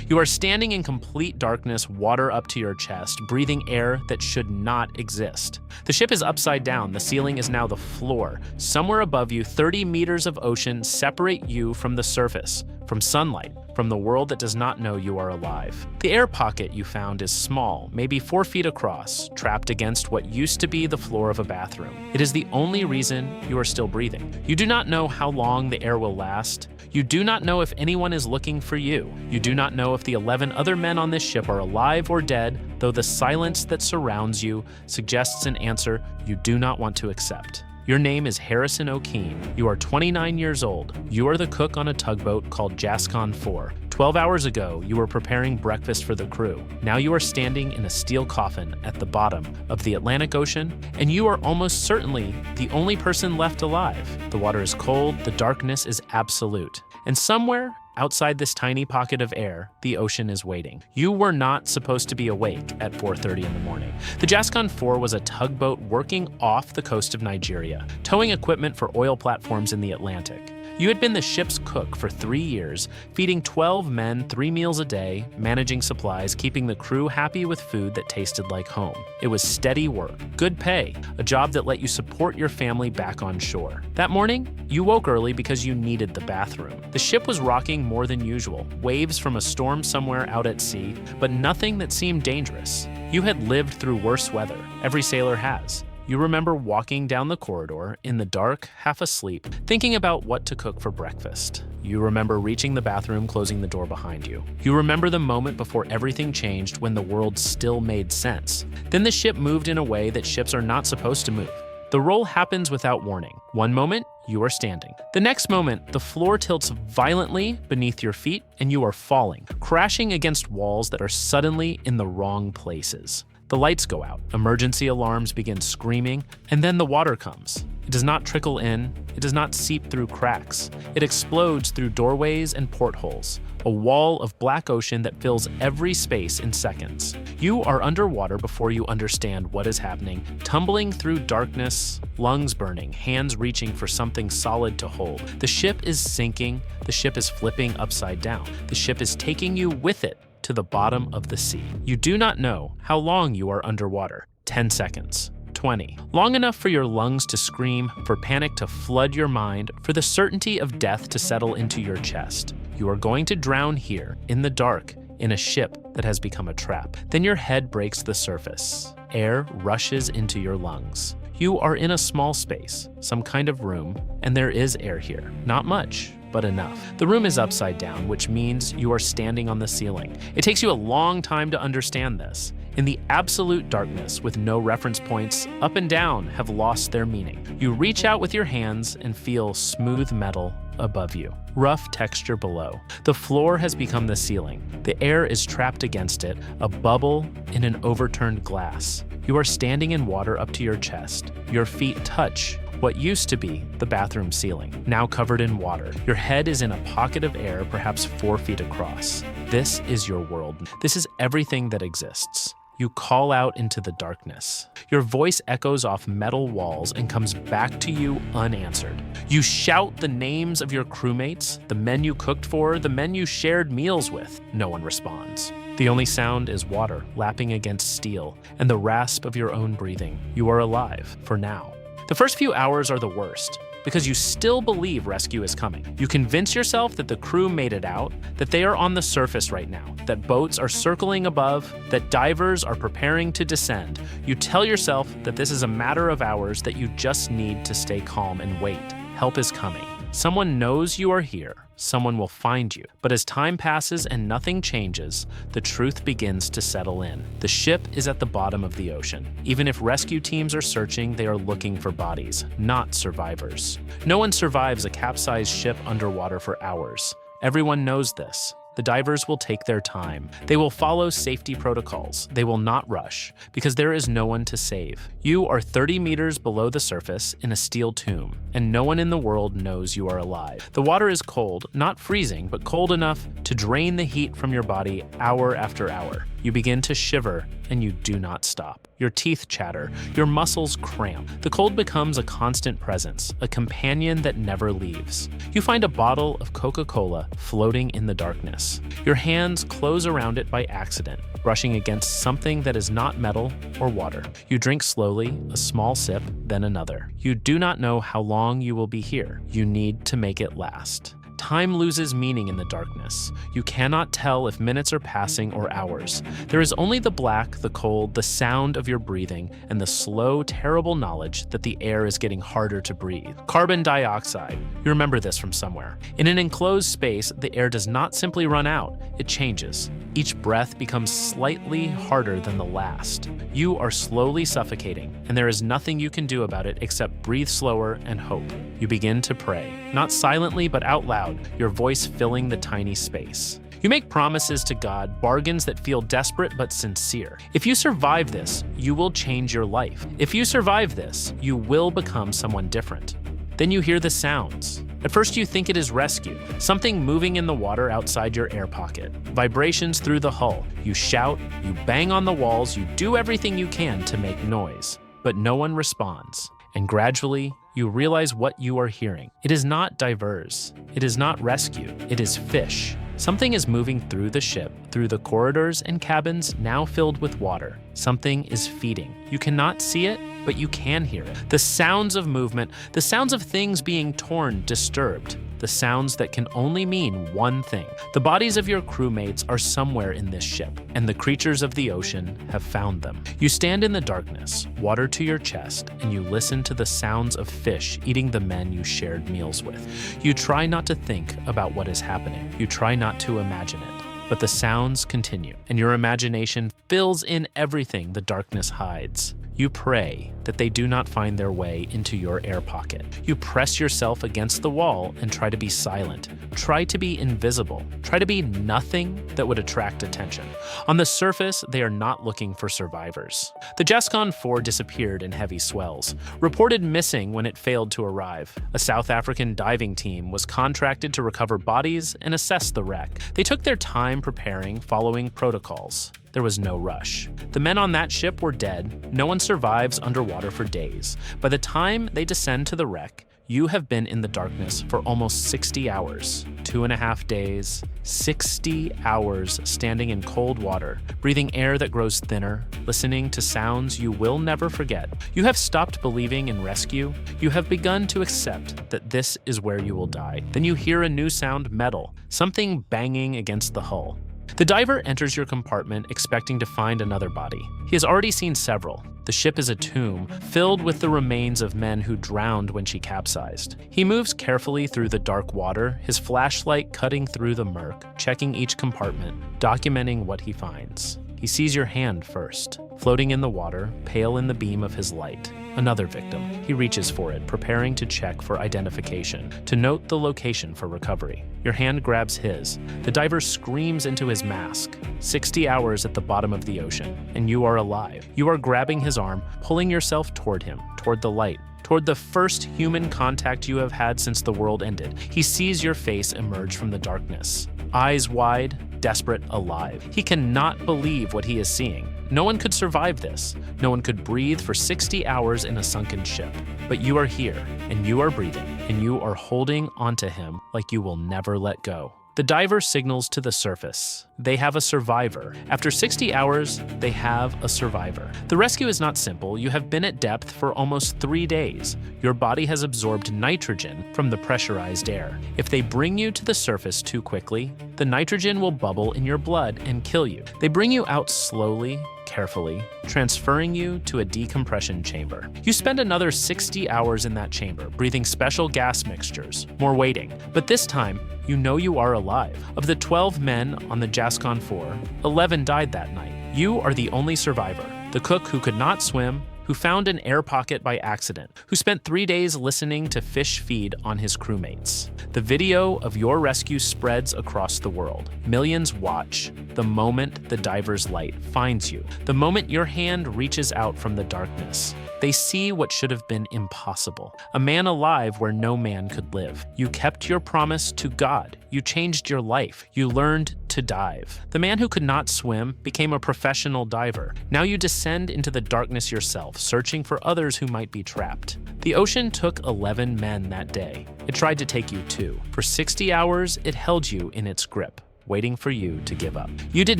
You are standing in complete darkness, water up to your chest, breathing air that should not exist. The ship is upside down. The ceiling is now the floor. Somewhere above you, 30 meters of ocean separate you from the surface, from sunlight, from the world that does not know you are alive. The air pocket you found is small, maybe 4 feet across, trapped against what used to be the floor of a bathroom. It is the only reason you are still breathing. You do not know how long the air will last. You do not know if anyone is looking for you. You do not know if the 11 other men on this ship are alive or dead, though the silence that surrounds you suggests an answer you do not want to accept. Your name is Harrison O'Keene. You are 29 years old. You are the cook on a tugboat called Jascon 4. 12 hours ago, you were preparing breakfast for the crew. Now you are standing in a steel coffin at the bottom of the Atlantic Ocean, and you are almost certainly the only person left alive. The water is cold, the darkness is absolute. And somewhere outside this tiny pocket of air, the ocean is waiting. You were not supposed to be awake at 4:30 in the morning. The Jascon 4 was a tugboat working off the coast of Nigeria, towing equipment for oil platforms in the Atlantic. You had been the ship's cook for 3 years, feeding 12 men 3 meals a day, managing supplies, keeping the crew happy with food that tasted like home. It was steady work, good pay, a job that let you support your family back on shore. That morning, you woke early because you needed the bathroom. The ship was rocking more than usual, waves from a storm somewhere out at sea, but nothing that seemed dangerous. You had lived through worse weather. Every sailor has. You remember walking down the corridor in the dark, half asleep, thinking about what to cook for breakfast. You remember reaching the bathroom, closing the door behind you. You remember the moment before everything changed when the world still made sense. Then the ship moved in a way that ships are not supposed to move. The roll happens without warning. One moment, you are standing. The next moment, the floor tilts violently beneath your feet and you are falling, crashing against walls that are suddenly in the wrong places. The lights go out, emergency alarms begin screaming, and then the water comes. It does not trickle in, it does not seep through cracks. It explodes through doorways and portholes, a wall of black ocean that fills every space in seconds. You are underwater before you understand what is happening, tumbling through darkness, lungs burning, hands reaching for something solid to hold. The ship is sinking, the ship is flipping upside down. The ship is taking you with it to the bottom of the sea. You do not know how long you are underwater. 10 seconds. 20. Long enough for your lungs to scream, for panic to flood your mind, for the certainty of death to settle into your chest. You are going to drown here, in the dark, in a ship that has become a trap. Then your head breaks the surface. Air rushes into your lungs. You are in a small space, some kind of room, and there is air here. Not much, but enough. The room is upside down, which means you are standing on the ceiling. It takes you a long time to understand this. In the absolute darkness, with no reference points, up and down have lost their meaning. You reach out with your hands and feel smooth metal above you, rough texture below. The floor has become the ceiling. The air is trapped against it, a bubble in an overturned glass. You are standing in water up to your chest. Your feet touch what used to be the bathroom ceiling, now covered in water. Your head is in a pocket of air, perhaps 4 feet across. This is your world. This is everything that exists. You call out into the darkness. Your voice echoes off metal walls and comes back to you unanswered. You shout the names of your crewmates, the men you cooked for, the men you shared meals with. No one responds. The only sound is water lapping against steel and the rasp of your own breathing. You are alive, for now. The first few hours are the worst, because you still believe rescue is coming. You convince yourself that the crew made it out, that they are on the surface right now, that boats are circling above, that divers are preparing to descend. You tell yourself that this is a matter of hours, that you just need to stay calm and wait. Help is coming. Someone knows you are here. Someone will find you. But as time passes and nothing changes, the truth begins to settle in. The ship is at the bottom of the ocean. Even if rescue teams are searching, they are looking for bodies, not survivors. No one survives a capsized ship underwater for hours. Everyone knows this. The divers will take their time. They will follow safety protocols. They will not rush, because there is no one to save. You are 30 meters below the surface in a steel tomb, and no one in the world knows you are alive. The water is cold, not freezing, but cold enough to drain the heat from your body hour after hour. You begin to shiver, and you do not stop. Your teeth chatter, your muscles cramp. The cold becomes a constant presence, a companion that never leaves. You find a bottle of Coca-Cola floating in the darkness. Your hands close around it by accident, brushing against something that is not metal or water. You drink slowly, a small sip, then another. You do not know how long you will be here. You need to make it last. Time loses meaning in the darkness. You cannot tell if minutes are passing or hours. There is only the black, the cold, the sound of your breathing, and the slow, terrible knowledge that the air is getting harder to breathe. Carbon dioxide. You remember this from somewhere. In an enclosed space, the air does not simply run out, it changes. Each breath becomes slightly harder than the last. You are slowly suffocating, and there is nothing you can do about it except breathe slower and hope. You begin to pray, not silently but out loud, your voice filling the tiny space. You make promises to God, bargains that feel desperate but sincere. If you survive this, you will change your life. If you survive this, you will become someone different. Then you hear the sounds. At first you think it is rescue, something moving in the water outside your air pocket. Vibrations through the hull. You shout, you bang on the walls, you do everything you can to make noise. But no one responds. And gradually, you realize what you are hearing. It is not divers. It is not rescue. It is fish. Something is moving through the ship, through the corridors and cabins now filled with water. Something is feeding. You cannot see it, but you can hear it. The sounds of movement, the sounds of things being torn, disturbed. The sounds that can only mean one thing. The bodies of your crewmates are somewhere in this ship, and the creatures of the ocean have found them. You stand in the darkness, water to your chest, and you listen to the sounds of fish eating the men you shared meals with. You try not to think about what is happening. You try not to imagine it. But the sounds continue, and your imagination fills in everything the darkness hides. You pray that they do not find their way into your air pocket. You press yourself against the wall and try to be silent. Try to be invisible. Try to be nothing that would attract attention. On the surface, they are not looking for survivors. The Jascon 4 disappeared in heavy swells, reported missing when it failed to arrive. A South African diving team was contracted to recover bodies and assess the wreck. They took their time preparing, following protocols. There was no rush. The men on that ship were dead. No one survives underwater for days. By the time they descend to the wreck, you have been in the darkness for almost 60 hours, 2.5 days, 60 hours standing in cold water, breathing air that grows thinner, listening to sounds you will never forget. You have stopped believing in rescue. You have begun to accept that this is where you will die. Then you hear a new sound, metal, something banging against the hull. The diver enters your compartment expecting to find another body. He has already seen several. The ship is a tomb, filled with the remains of men who drowned when she capsized. He moves carefully through the dark water, his flashlight cutting through the murk, checking each compartment, documenting what he finds. He sees your hand first, floating in the water, pale in the beam of his light. Another victim. He reaches for it, preparing to check for identification, to note the location for recovery. Your hand grabs his. The diver screams into his mask. 60 hours at the bottom of the ocean, and you are alive. You are grabbing his arm, pulling yourself toward him, toward the light, toward the first human contact you have had since the world ended. He sees your face emerge from the darkness. Eyes wide, desperate, alive. He cannot believe what he is seeing. No one could survive this. No one could breathe for 60 hours in a sunken ship. But you are here, and you are breathing, and you are holding onto him like you will never let go. The diver signals to the surface. They have a survivor. After 60 hours, they have a survivor. The rescue is not simple. You have been at depth for almost 3 days. Your body has absorbed nitrogen from the pressurized air. If they bring you to the surface too quickly, the nitrogen will bubble in your blood and kill you. They bring you out slowly, carefully, transferring you to a decompression chamber. You spend another 60 hours in that chamber, breathing special gas mixtures, more waiting. But this time, you know you are alive. Of the 12 men on the Jascon 4, 11 died that night. You are the only survivor, the cook who could not swim, who found an air pocket by accident, who spent 3 days listening to fish feed on his crewmates. The video of your rescue spreads across the world. Millions watch the moment the diver's light finds you, the moment your hand reaches out from the darkness. They see what should have been impossible, a man alive where no man could live. You kept your promise to God. You changed your life. You learned to dive. The man who could not swim became a professional diver. Now you descend into the darkness yourself, searching for others who might be trapped. The ocean took 11 men that day. It tried to take you too. For 60 hours, it held you in its grip, waiting for you to give up. You did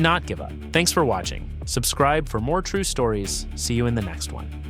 not give up. Thanks for watching. Subscribe for more true stories. See you in the next one.